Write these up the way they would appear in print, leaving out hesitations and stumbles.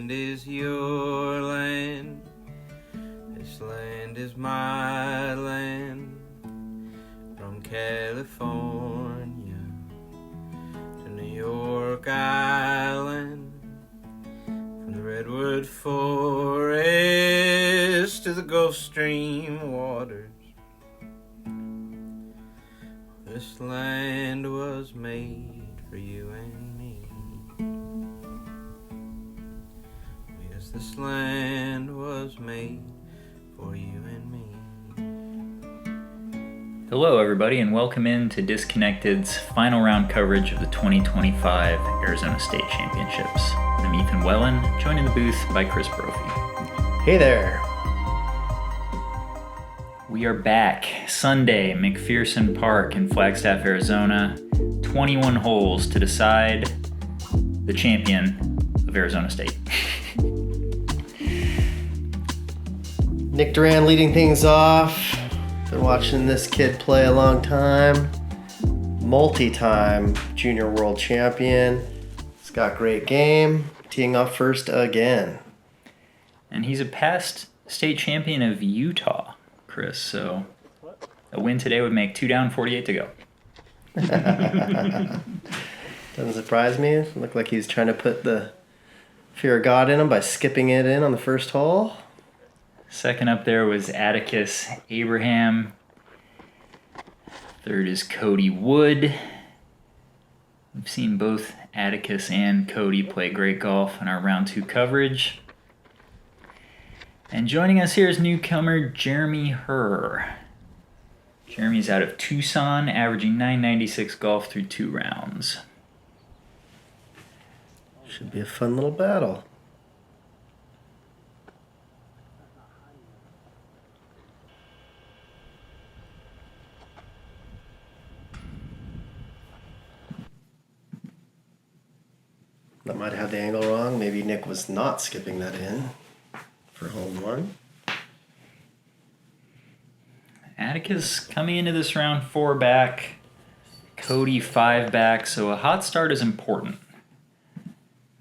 land is your land. This land is my land. From California to New York Island, from the Redwood Forest to the Gulf Stream waters. This land was made for you and me. Yes, this land was made for you and me. Hello everybody and welcome in to Disconnected's final round coverage of the 2025 Arizona State Championships. I'm Ethan Wellin, joined in the booth by Chris Brophy. Hey there. We are back Sunday, McPherson Park in Flagstaff, Arizona. 21 holes to decide the champion of Arizona State. Nick Duran leading things off. Been watching this kid play a long time. Multi-time junior world champion. He's got great game. Teeing off first again. And he's a past state champion of Utah, Chris. So a win today would make 2 down, 48 to go. Doesn't surprise me. It looked like he was trying to put the fear of God in him by skipping it in on the first hole. Second up there was Atticus Abraham. Third is Codi Wood. We've seen both Atticus and Codi play great golf in our round 2 coverage. And joining us here is newcomer Jeremy Herr. Jeremy's out of Tucson, averaging 996 golf through 2 rounds. Should be a fun little battle. That might have had the angle wrong. Maybe Nick was not skipping that in for hole 1. Atticus coming into this round 4 back, Codi 5 back, so a hot start is important.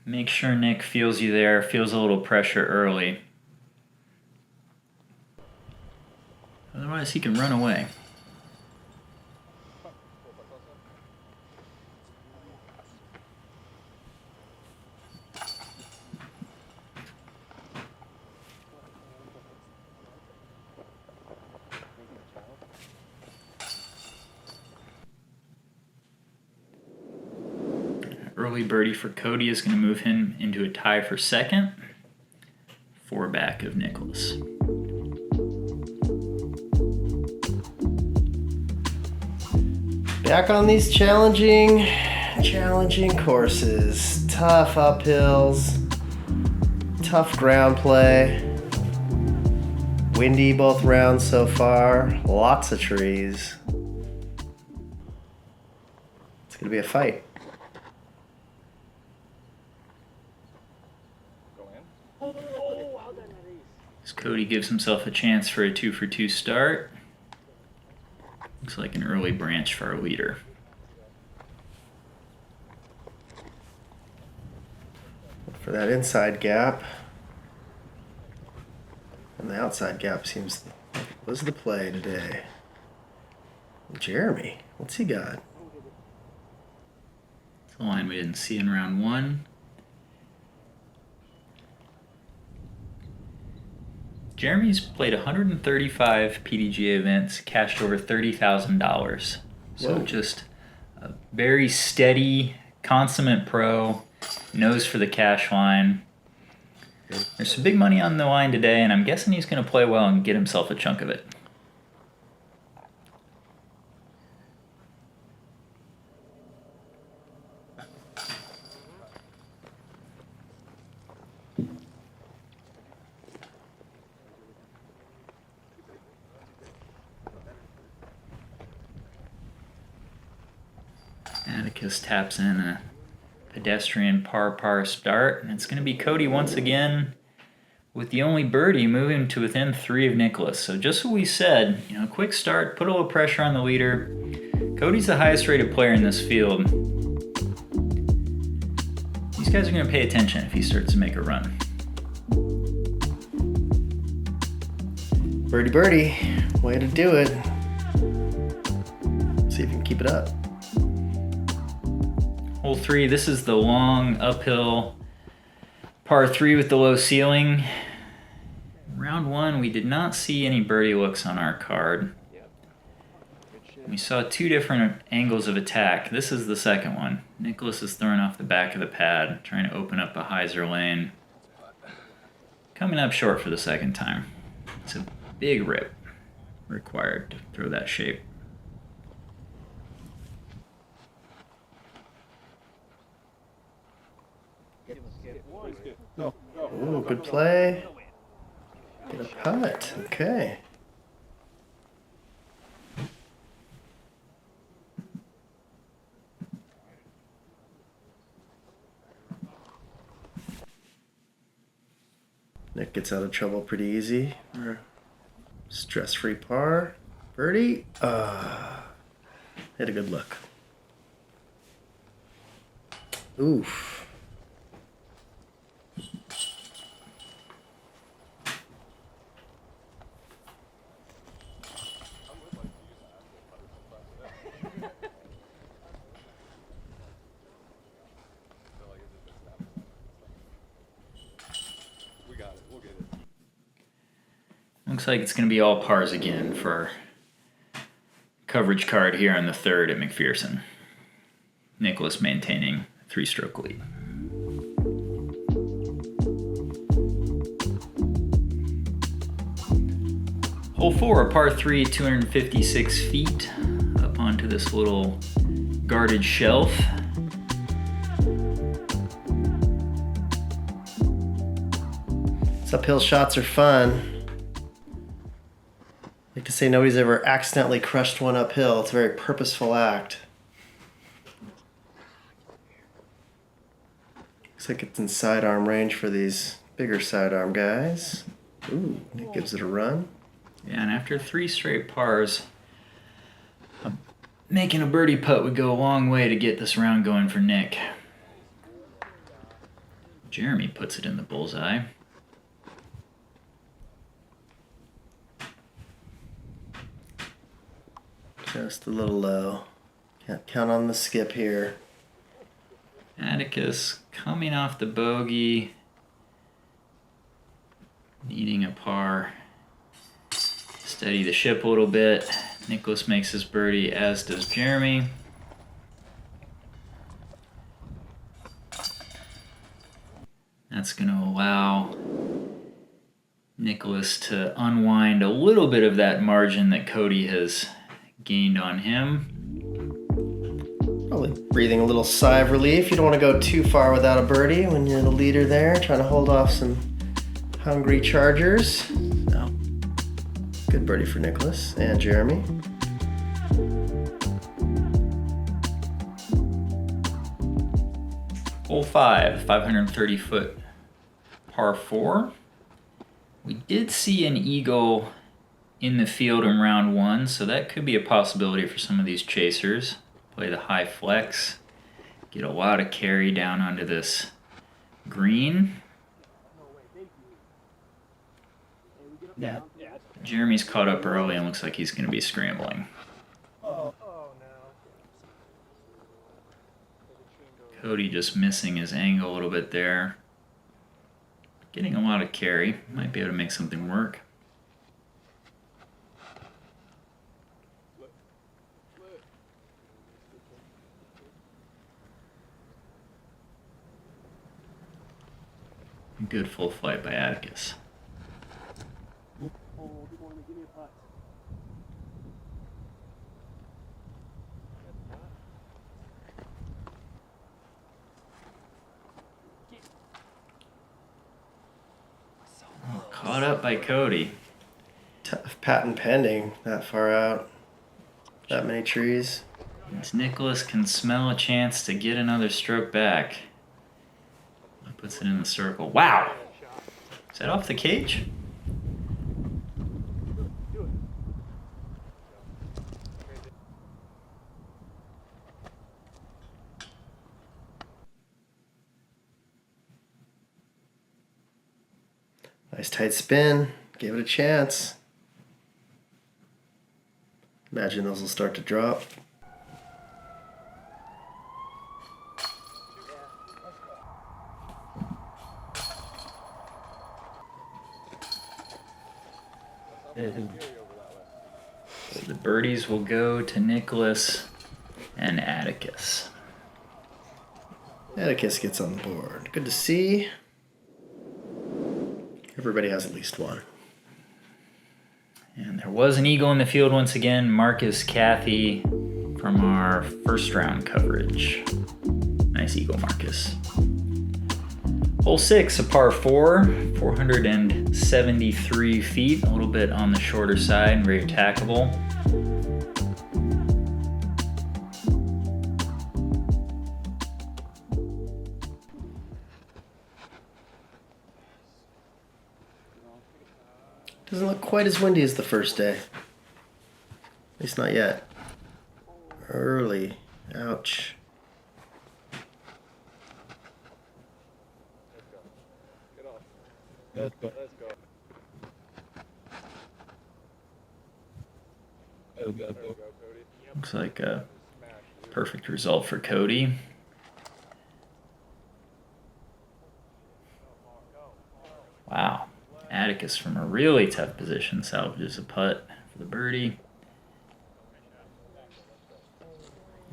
Make sure Nick feels you there, feels a little pressure early. Otherwise he can run away. Early birdie for Codi is going to move him into a tie for second. 4 back of Nicholas. Back on these challenging courses. Tough uphills. Tough ground play. Windy both rounds so far. Lots of trees. It's going to be a fight. As Codi gives himself a chance for a 2-for-2 start. Looks like an early branch for our leader. For that inside gap. And the outside gap seems like it was the play today. Jeremy, what's he got? It's a line we didn't see in round 1. Jeremy's played 135 PDGA events, cashed over $30,000. So Whoa. Just a very steady, consummate pro, knows for the cash line. There's some big money on the line today, and I'm guessing he's going to play well and get himself a chunk of it. Atticus taps in a pedestrian par start, and it's going to be Codi once again with the only birdie moving to within 3 of Nicholas. So just what we said, quick start, put a little pressure on the leader. Codi's the highest rated player in this field. These guys are going to pay attention if he starts to make a run. Birdie, birdie. Way to do it. See if you can keep it up. Hole 3, this is the long uphill par 3 with the low ceiling. Round 1, we did not see any birdie looks on our card. We saw 2 different angles of attack. This is the second one. Nicholas is throwing off the back of the pad, trying to open up a hyzer lane. Coming up short for the second time. It's a big rip required to throw that shape. Ooh, good play. Get a putt. Okay. Nick gets out of trouble pretty easy. Stress-free par. Birdie. Had a good look. Oof. Looks like it's going to be all pars again for our coverage card here on the 3rd at McPherson. Nicholas maintaining 3-stroke lead. Hole 4, a par 3, 256 feet up onto this little guarded shelf. These uphill shots are fun. I like to say nobody's ever accidentally crushed one uphill. It's a very purposeful act. Looks like it's in sidearm range for these bigger sidearm guys. Ooh, Nick gives it a run. Yeah, and after 3 straight pars, making a birdie putt would go a long way to get this round going for Nick. Jeremy puts it in the bullseye. Just a little low. Can't count on the skip here. Atticus coming off the bogey, needing a par. Steady the ship a little bit. Nicholas makes his birdie, as does Jeremy. That's going to allow Nicholas to unwind a little bit of that margin that Codi has gained on him. Probably breathing a little sigh of relief. You don't want to go too far without a birdie when you're the leader there, trying to hold off some hungry chargers. So, good birdie for Nicholas and Jeremy. Hole 5, 530-foot par 4. We did see an eagle in the field in round 1, so that could be a possibility for some of these chasers. Play the high flex, get a lot of carry down onto this green. Yeah. Jeremy's caught up early and looks like he's going to be scrambling. Codi just missing his angle a little bit there. Getting a lot of carry. Might be able to make something work. Good full flight by Atticus. Caught up by Codi. Tough patent pending that far out. That many trees. As Nicholas can smell a chance to get another stroke back. Puts it in the circle. Wow! Is that off the cage? Nice tight spin. Gave it a chance. Imagine those will start to drop. So the birdies will go to Nicholas and Atticus. Atticus gets on the board. Good to see. Everybody has at least one. And there was an eagle in the field once again. Marcus Cathy from our first round coverage. Nice eagle, Marcus. Hole 6, a par 4, 473 feet, a little bit on the shorter side, very attackable. Doesn't look quite as windy as the first day. At least not yet. Early. Ouch. Let's go. Looks like a perfect result for Cody. Wow. Atticus from a really tough position salvages a putt for the birdie.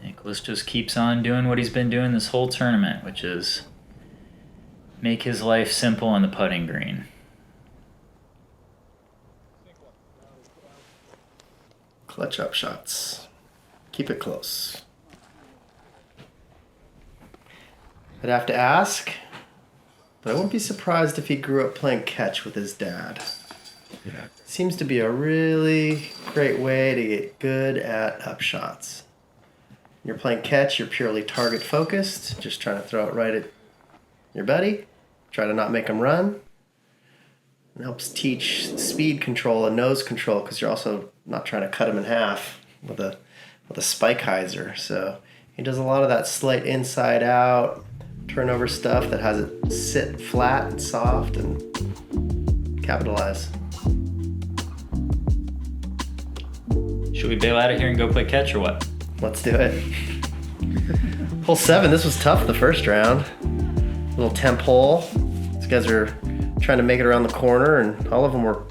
Nicholas just keeps on doing what he's been doing this whole tournament, which is make his life simple on the putting green. Clutch up shots. Keep it close. I'd have to ask, but I wouldn't be surprised if he grew up playing catch with his dad. Yeah. Seems to be a really great way to get good at up shots. When you're playing catch, you're purely target focused, just trying to throw it right at your buddy. Try to not make him run. It helps teach speed control and nose control because you're also not trying to cut him in half with a spike hyzer. So he does a lot of that slight inside out turnover stuff that has it sit flat and soft and capitalize. Should we bail out of here and go play catch or what? Let's do it. Hole 7, this was tough the first round. Little temp hole. These guys are trying to make it around the corner, and all of them were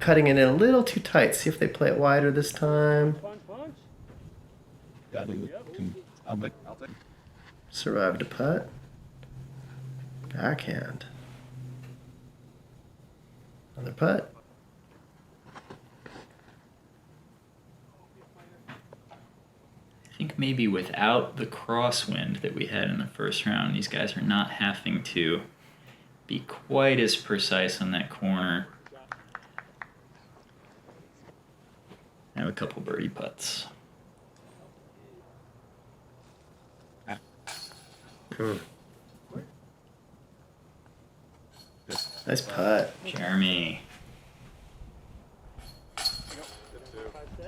cutting it in a little too tight. See if they play it wider this time. Survived a putt. Backhand. Another putt. I think maybe without the crosswind that we had in the first round, these guys are not having to be quite as precise on that corner. I have a couple birdie putts. Nice putt. Jeremy.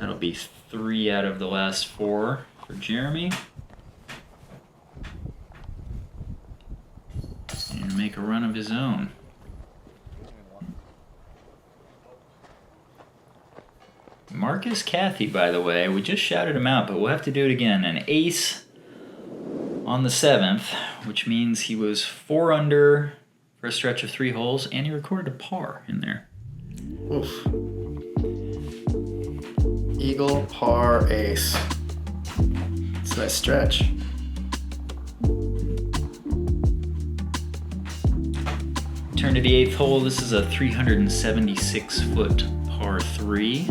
That'll be 3 out of the last 4 for Jeremy. And make a run of his own. Marcus Cathy, by the way, we just shouted him out, but we'll have to do it again. An ace on the 7th, which means he was 4 under for a stretch of 3 holes, and he recorded a par in there. Oof. Eagle, par, ace. It's a nice stretch. Turn to the 8th hole. This is a 376-foot par 3.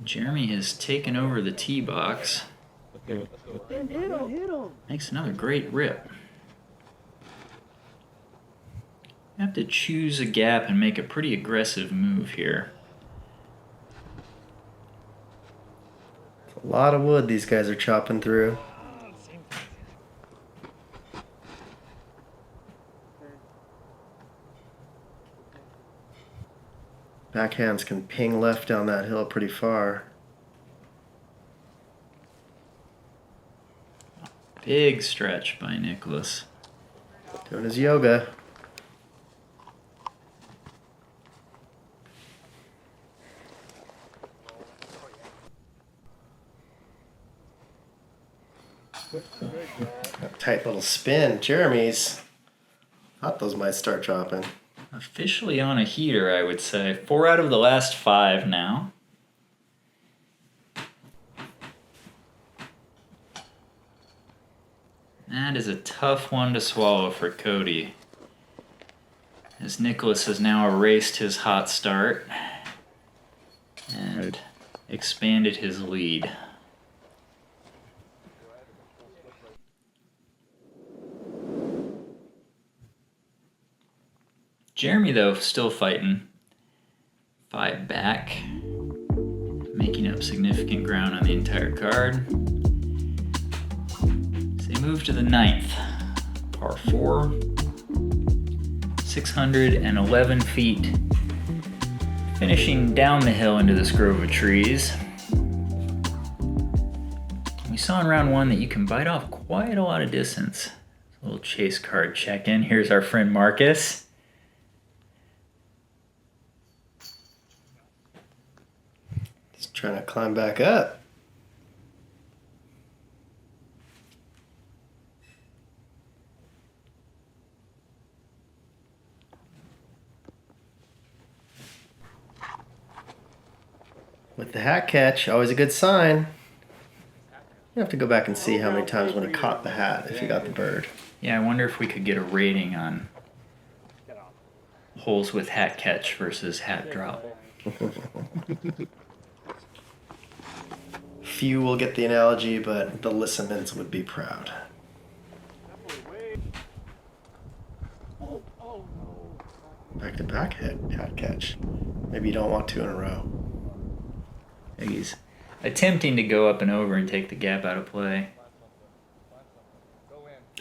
Jeremy has taken over the tee box. Makes another great rip. You have to choose a gap and make a pretty aggressive move here. A lot of wood these guys are chopping through. Backhands can ping left down that hill pretty far. Big stretch by Nicholas. Doing his yoga. A tight little spin. Jeremy's. Thought those might start dropping. Officially on a heater, I would say. 4 out of the last 5 now. That is a tough one to swallow for Codi, as Nicholas has now erased his hot start and expanded his lead. Jeremy, though, still fighting. 5 back, making up significant ground on the entire card. So they move to the 9th, par 4, 611 feet, finishing down the hill into this grove of trees. We saw in round 1 that you can bite off quite a lot of distance. A little chase card check-in. Here's our friend Marcus. Trying to climb back up. With the hat catch, always a good sign. You have to go back and see how many times when he caught the hat, if he got the bird. Yeah, I wonder if we could get a rating on holes with hat catch versus hat drop. Few will get the analogy, but the listeners would be proud. Back to back hat catch. Maybe you don't want 2 in a row. I think he's attempting to go up and over and take the gap out of play.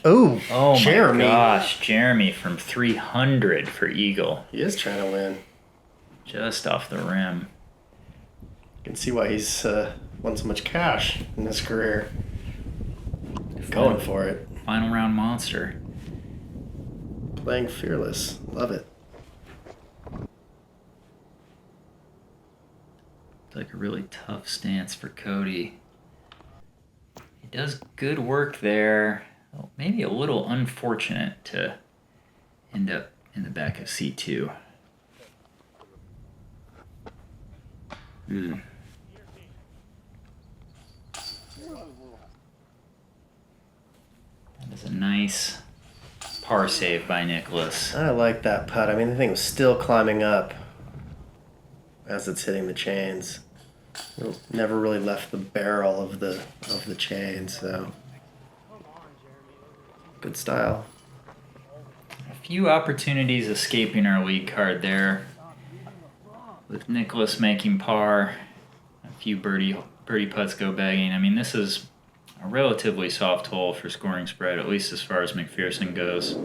Oh, Jeremy. My gosh, Jeremy from 300 for eagle. He is trying to win. Just off the rim. You can see why he's won so much cash in his career. Going for it. Final round monster. Playing fearless. Love it. It's like a really tough stance for Codi. He does good work there. Well, maybe a little unfortunate to end up in the back of C2. That is a nice par save by Nicholas. I like that putt. I mean, the thing was still climbing up as it's hitting the chains. It never really left the barrel of the chain, so good style. A few opportunities escaping our lead card there, with Nicholas making par. A few birdie putts go bagging. I mean, this is a relatively soft hole for scoring spread, at least as far as McPherson goes.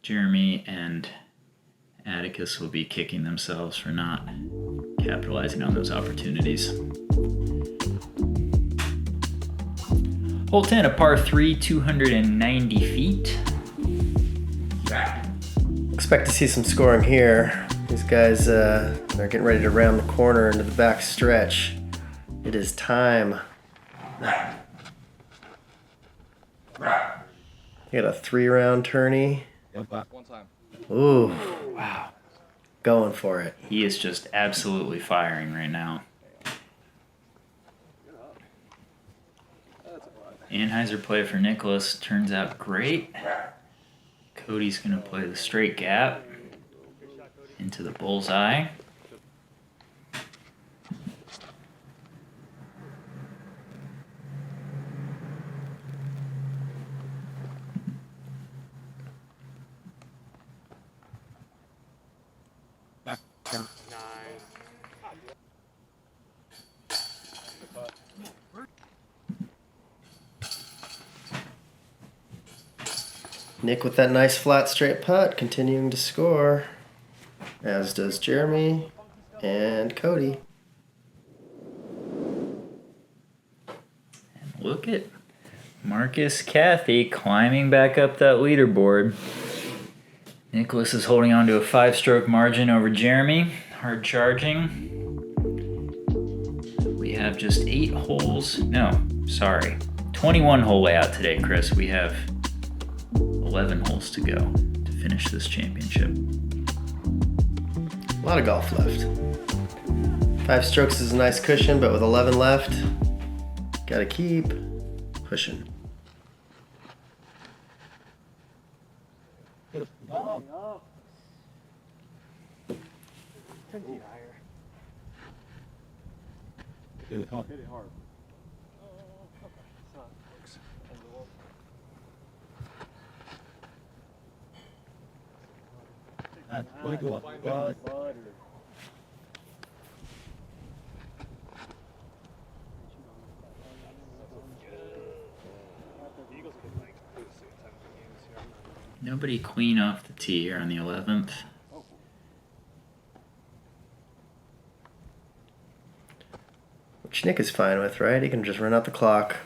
Jeremy and Atticus will be kicking themselves for not capitalizing on those opportunities. Hole 10, a par 3, 290 feet. Expect to see some scoring here. These guys are getting ready to round the corner into the back stretch. It is time. You got a 3-round tourney. Ooh, wow. Going for it. He is just absolutely firing right now. Anheuser play for Nicholas turns out great. Codi's going to play the straight gap into the bullseye. Nick with that nice flat straight putt, continuing to score, as does Jeremy and Codi. And look at Marcus Cathy climbing back up that leaderboard. Nicholas is holding on to a 5-stroke margin over Jeremy, hard charging. We have have just 8 holes. No, sorry. 21 hole layout today, Chris. We have 11 holes to go to finish this championship. A lot of golf left. 5 strokes is a nice cushion, but with 11 left, gotta keep pushing. Hit it hard. Nobody queen off the tee here on the 11th. Which Nick is fine with, right? He can just run out the clock.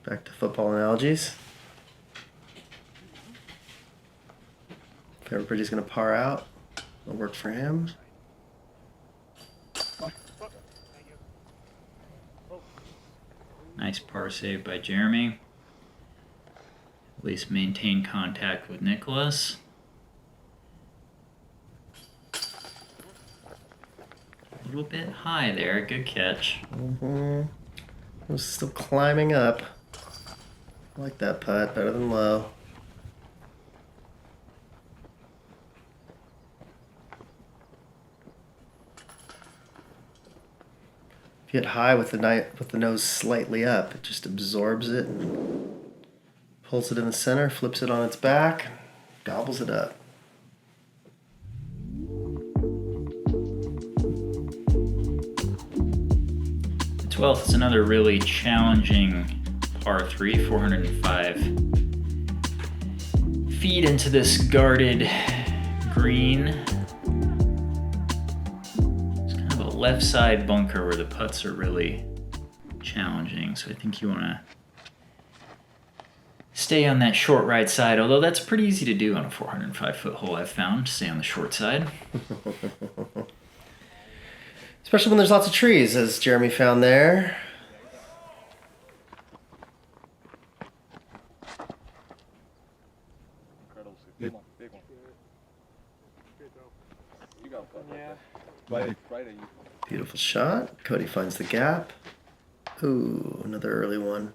Back to football analogies. If everybody's gonna par out, it'll work for him. Nice par save by Jeremy. At least maintain contact with Nicholas. A little bit high there, good catch. It was still climbing up. I like that putt, better than low. If you hit high with the nose slightly up, it just absorbs it and pulls it in the center, flips it on its back, gobbles it up. The 12th is another really challenging par 3, 405 feet into this guarded green. It's kind of a left side bunker where the putts are really challenging, so I think you want to stay on that short right side, although that's pretty easy to do on a 405-foot hole, I've found. Stay on the short side. Especially when there's lots of trees, as Jeremy found there. Beautiful shot. Cody finds the gap. Ooh, another early one.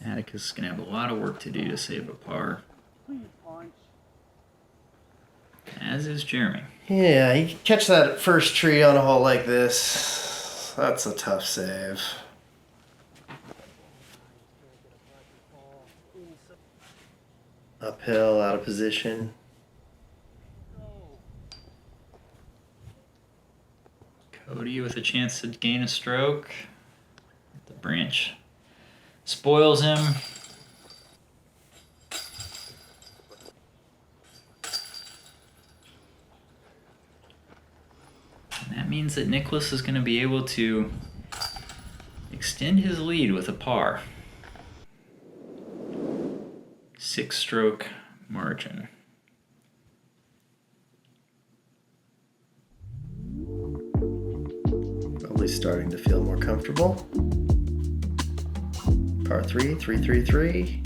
Atticus is going to have a lot of work to do to save a par. As is Jeremy. Yeah, he can catch that first tree on a hole like this. That's a tough save. Uphill, out of position. Cody with a chance to gain a stroke. The branch spoils him. And that means that Nicholas is going to be able to extend his lead with a par. 6-stroke margin. Probably starting to feel more comfortable. Par 3, 3-3-3.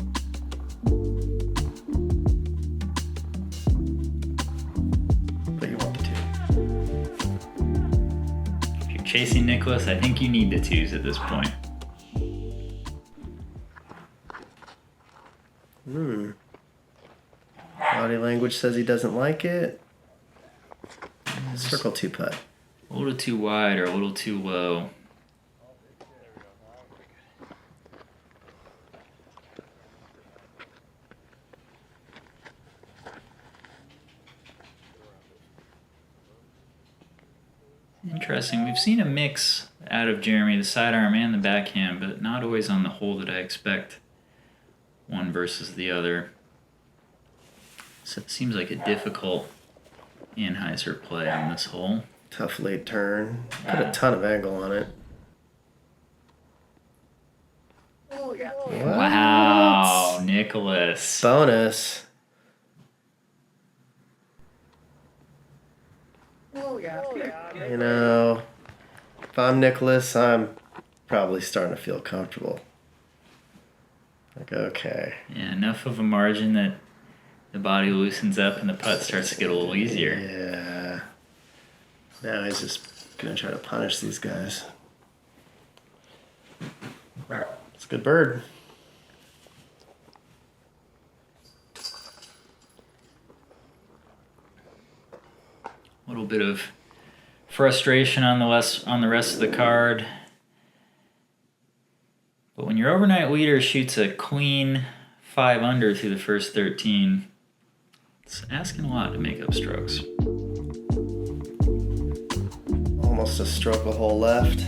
But you want the 2. If you're chasing Nicholas, I think you need the 2s at this point. Body language says he doesn't like it. Circle 2 putt. A little too wide or a little too low. Interesting. We've seen a mix out of Jeremy, the sidearm and the backhand, but not always on the hole that I expect one versus the other. So it seems like a difficult Anheuser play on this hole. Tough late turn. Put a ton of angle on it. Wow, Nicholas. Bonus. You know, if I'm Nicholas, I'm probably starting to feel comfortable. Like, okay. Yeah, enough of a margin that the body loosens up and the putt starts to get a little easier. Yeah. Now he's just gonna try to punish these guys. It's a good bird. A little bit of frustration on the rest of the card. But when your overnight leader shoots a clean 5 under through the first 13, it's asking a lot to make up strokes. Almost a stroke a hole left.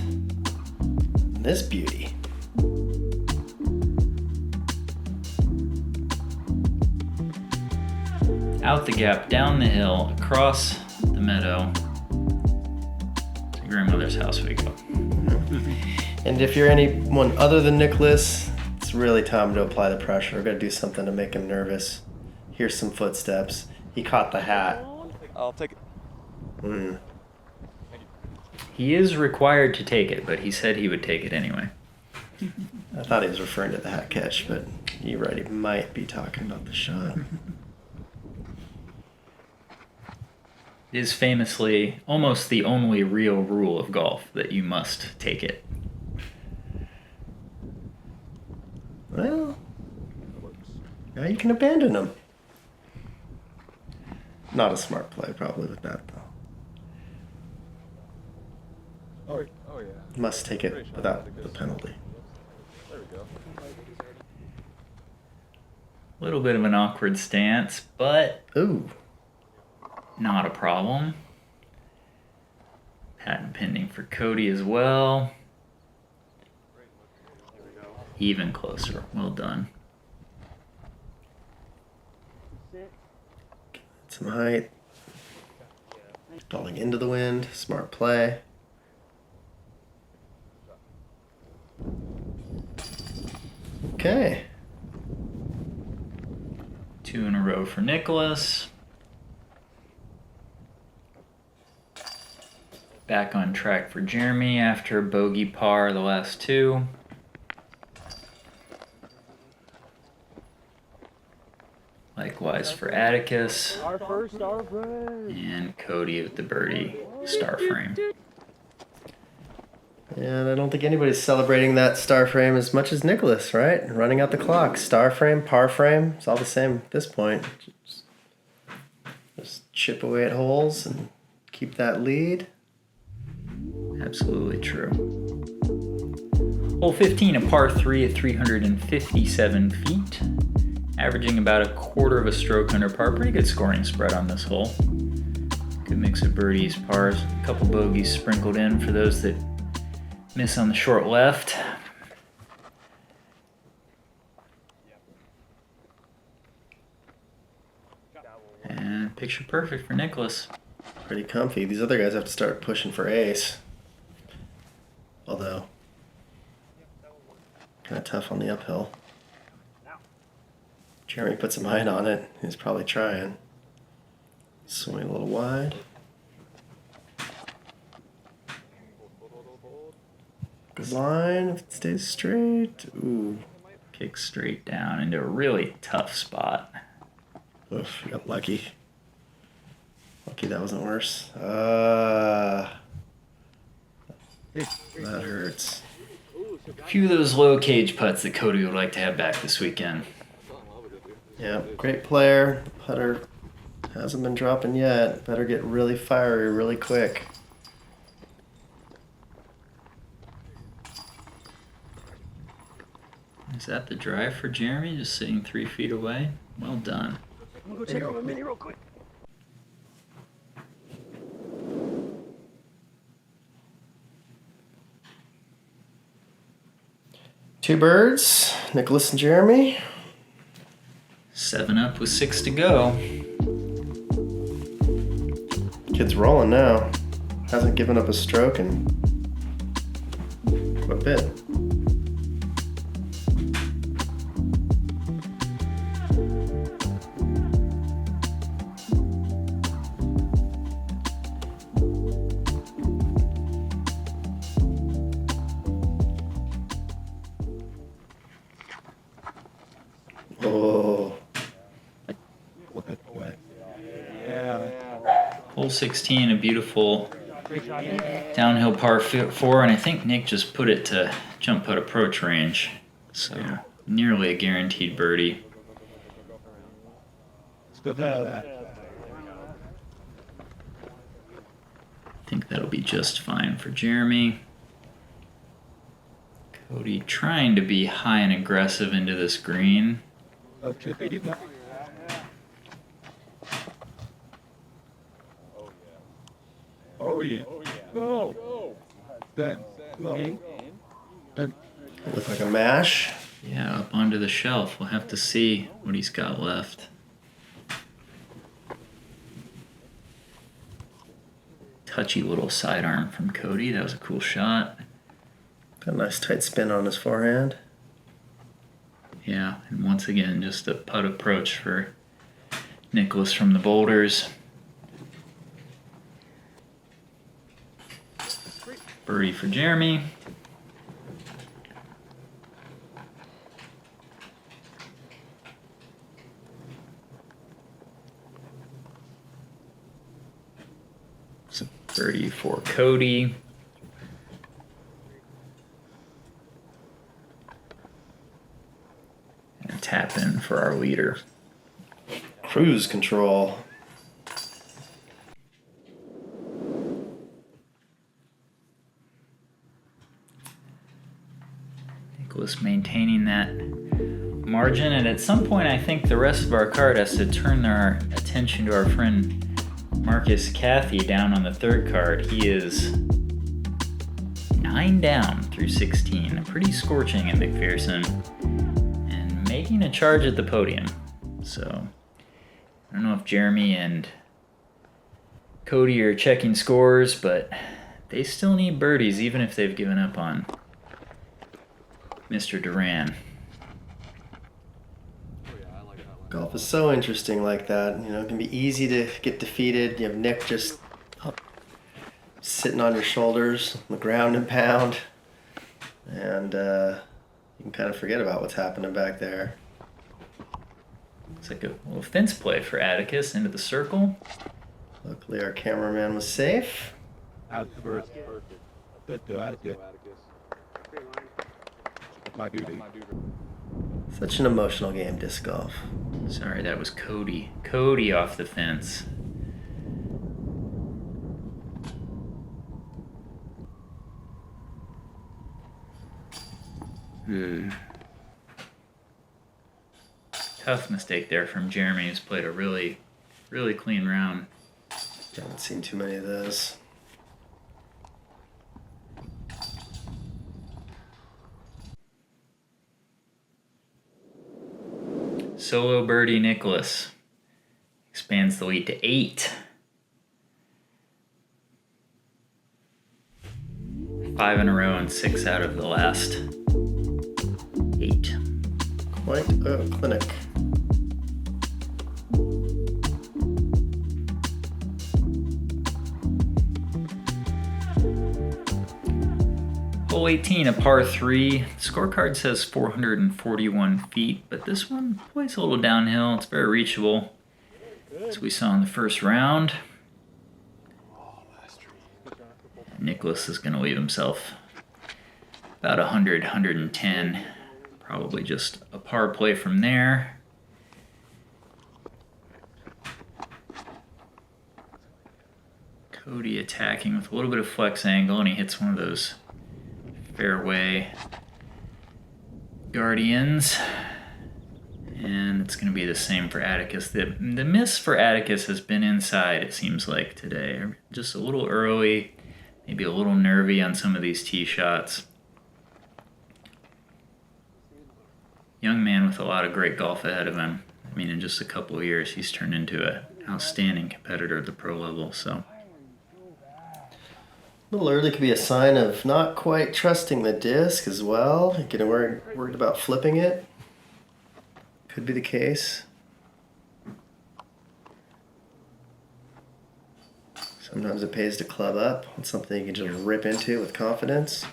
This beauty. Out the gap, down the hill, across the meadow. To grandmother's house we go. And if you're anyone other than Nicholas, it's really time to apply the pressure. We're gonna do something to make him nervous. Here's some footsteps. He caught the hat. I'll take it. He is required to take it, but he said he would take it anyway. I thought he was referring to the hat catch, but you're right, he might be talking about the shot. It is famously almost the only real rule of golf that you must take it. Well, now you can abandon him. Not a smart play, probably, with that, though. Oh yeah. Must take it without the penalty. There we go. A little bit of an awkward stance, but Ooh. not a problem. Patent pending for Cody as well. Even closer. Well done. Get some height. Falling into the wind. Smart play. Okay. 2 in a row for Nicholas. Back on track for Jeremy after bogey par the last 2. Likewise for Atticus. Our first star frame. And Cody with the birdie star frame. And I don't think anybody's celebrating that star frame as much as Nicholas, right? Running out the clock. Star frame, par frame, it's all the same at this point. Just chip away at holes and keep that lead. Absolutely true. Hole 15, a par 3 at 357 feet. Averaging about a quarter of a stroke under par. Pretty good scoring spread on this hole. Good mix of birdies, pars, a couple bogeys sprinkled in for those that miss on the short left. And picture perfect for Nicholas. Pretty comfy. These other guys have to start pushing for ace. Although, kind of tough on the uphill. Jeremy put some height on it. He's probably trying. Swing a little wide. Good line if it stays straight. Ooh. Kicks straight down into a really tough spot. Oof, got lucky. Lucky that wasn't worse. That hurts. A few of those low cage putts that Cody would like to have back this weekend. Yeah, great player. Putter hasn't been dropping yet. Better get really fiery really quick. Is that the drive for Jeremy? Just sitting 3 feet away? Well done. I'm gonna go check out my mini real quick. Two birds, Nicholas and Jeremy. 7 up with 6 to go. Kid's rolling now. Hasn't given up a stroke in a bit. Oh, Hole 16, a beautiful downhill par 4, and I think Nick just put it to jump putt approach range. So nearly a guaranteed birdie. I think that'll be just fine for Jeremy. Cody trying to be high and aggressive into this green. Oh yeah. Go. Then. look like a mash. Yeah, up onto the shelf. We'll have to see what he's got left. Touchy little sidearm from Cody. That was a cool shot. Got a nice tight spin on his forehand. Yeah, and once again, just a putt approach for Nicholas from the Boulders. Birdie for Jeremy. It's a birdie for Cody. And tap in for our leader. Cruise control. Nicholas maintaining that margin, and at some point I think the rest of our card has to turn our attention to our friend Marcus Cathy down on the third card. He is 9 down through 16, pretty scorching at McPherson, and making a charge at the podium. So I don't know if Jeremy and Cody are checking scores, but they still need birdies even if they've given up on Mr. Duran. Golf is so interesting like that. You know, it can be easy to get defeated. You have Nick just up, sitting on your shoulders, on the ground and pound. And you can kind of forget about what's happening back there. It's like a little fence play for Atticus into the circle. Luckily, our cameraman was safe. My duty. Such an emotional game, disc golf. Sorry, that was Cody. Cody off the fence. Tough mistake there from Jeremy, who's played a really, really clean round. Haven't seen too many of those. Solo birdie Nicholas expands the lead to 8. 5 in a row and 6 out of the last 8. Quite a clinic. Hole 18, a par 3. The scorecard says 441 feet, but this one plays a little downhill. It's very reachable, as we saw in the first round. Nicholas is going to leave himself about 100, 110. Probably just a par play from there. Cody attacking with a little bit of flex angle, and he hits one of those fairway guardians, and it's going to be the same for Atticus. The miss for Atticus has been inside, it seems like, today. Just a little early, maybe a little nervy on some of these tee shots. Young man with a lot of great golf ahead of him. I mean, in just a couple of years, he's turned into an outstanding competitor at the pro level, so. A little early could be a sign of not quite trusting the disc as well. Getting worried about flipping it. Could be the case. Sometimes it pays to club up on something you can just rip into with confidence.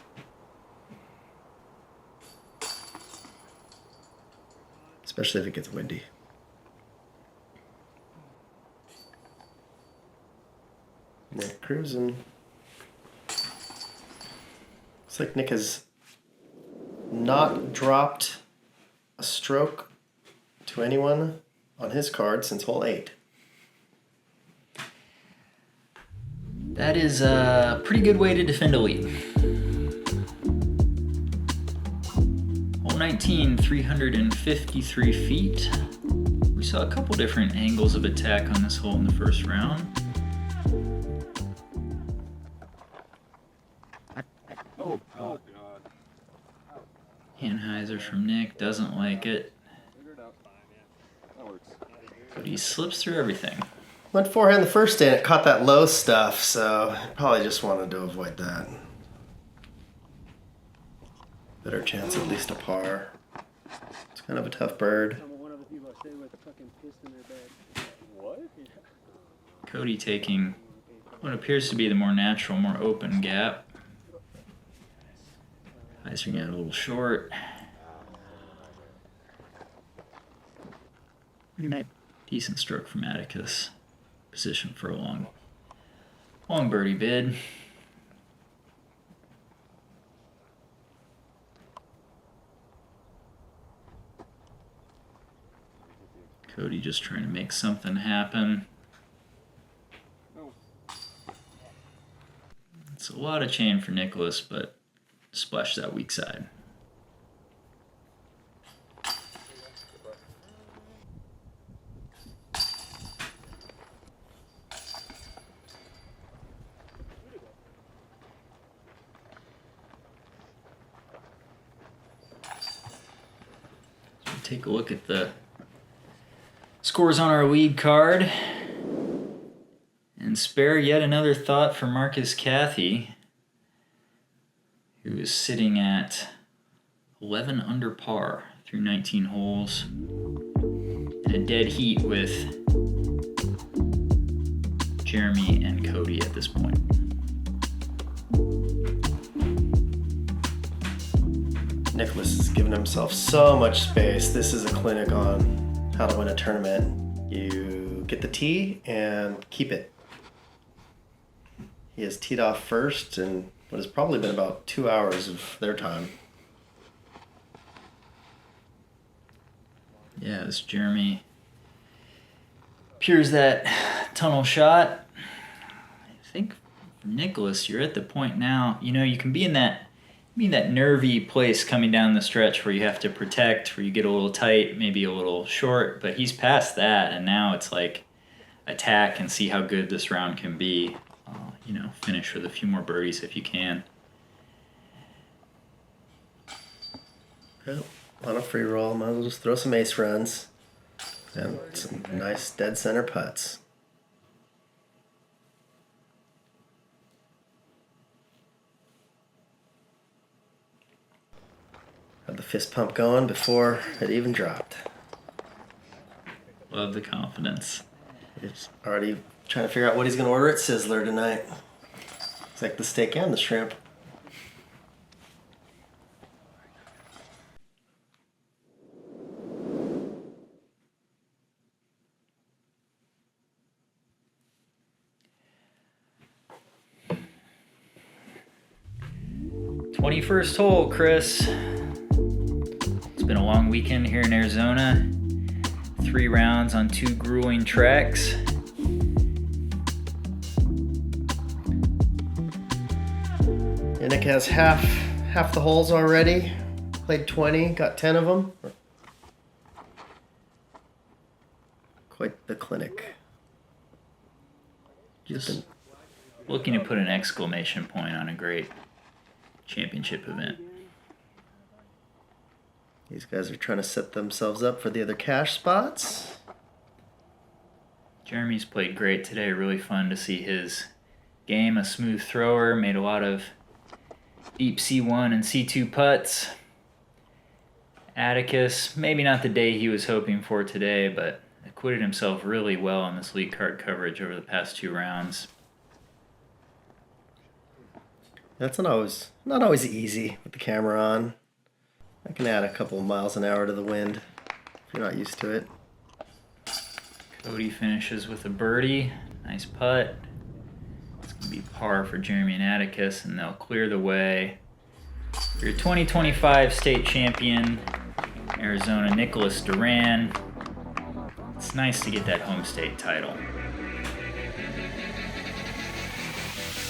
It's especially if it gets windy. Nick cruising. Looks like Nick has not dropped a stroke to anyone on his card since hole 8. That is a pretty good way to defend a lead. Hole 19, 353 feet. We saw a couple different angles of attack on this hole in the first round. Oh, God. Anheuser from Nick, doesn't like it. But he slips through everything. Went forehand the first day and it caught that low stuff, so probably just wanted to avoid that. Better chance at least a par. It's kind of a tough bird. Codi taking what appears to be the more natural, more open gap. Icing out a little short. Decent stroke from Atticus. Position for a long birdie bid. Codi just trying to make something happen. It's a lot of chain for Nicholas, but splash that weak side. Take a look at the scores on our lead card and spare yet another thought for Marcus Cathy, who is sitting at 11 under par through 19 holes in a dead heat with Jeremy and Codi at this point. Nicholas has given himself so much space. This is a clinic on how to win a tournament. You get the tee and keep it. He has teed off first in what has probably been about 2 hours of their time. Yeah, this Jeremy peers that tunnel shot. I think for Nicholas, you're at the point now, you can be in that nervy place coming down the stretch where you have to protect, where you get a little tight, maybe a little short, but he's past that, and now it's like attack and see how good this round can be. Finish with a few more birdies if you can. Well, on a free roll, might as well just throw some ace runs and some nice dead center putts. Had the fist pump going before it even dropped. Love the confidence. He's already trying to figure out what he's going to order at Sizzler tonight. It's like the steak and the shrimp. #21st hole, Chris. It's been a long weekend here in Arizona. 3 rounds on 2 grueling tracks. Nick has half the holes already. Played 20, got 10 of them. Quite the clinic. Just looking to put an exclamation point on a great championship event. These guys are trying to set themselves up for the other cash spots. Jeremy's played great today. Really fun to see his game. A smooth thrower. Made a lot of deep C1 and C2 putts. Atticus, maybe not the day he was hoping for today, but acquitted himself really well on this lead card coverage over the past 2 rounds. That's not always easy with the camera on. I can add a couple of miles an hour to the wind You're not used to it. Cody finishes with a birdie. Nice putt. It's going to be par for Jeremy and Atticus, and they'll clear the way for your 2025 state champion, Arizona Nicholas Duran. It's nice to get that home state title.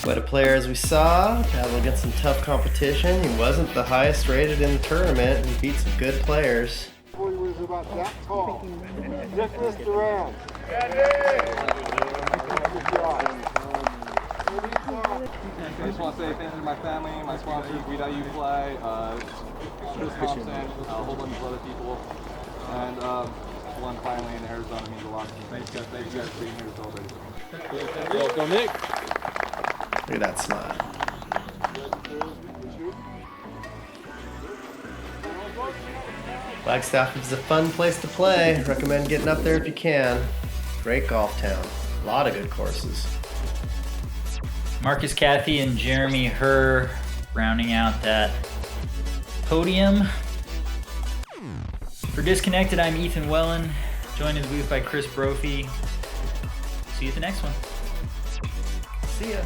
Quite a player, as we saw, battled against some tough competition. He wasn't the highest rated in the tournament. He beat some good players. He was about that tall. Nicholas Duran. I just want to say thank you to my family, my sponsors, We.U Fly, Chris Thompson, a whole bunch of other people, and one finally in Arizona means a lot to me. Thank you guys for being here to celebrate. Welcome, Nick. Look at that smile. Flagstaff is a fun place to play. Recommend getting up there if you can. Great golf town. A lot of good courses. Marcus Cathy and Jeremy Herr rounding out that podium. For Disconnected, I'm Ethan Wellin, joined in the booth by Chris Brophy. See you at the next one. See ya.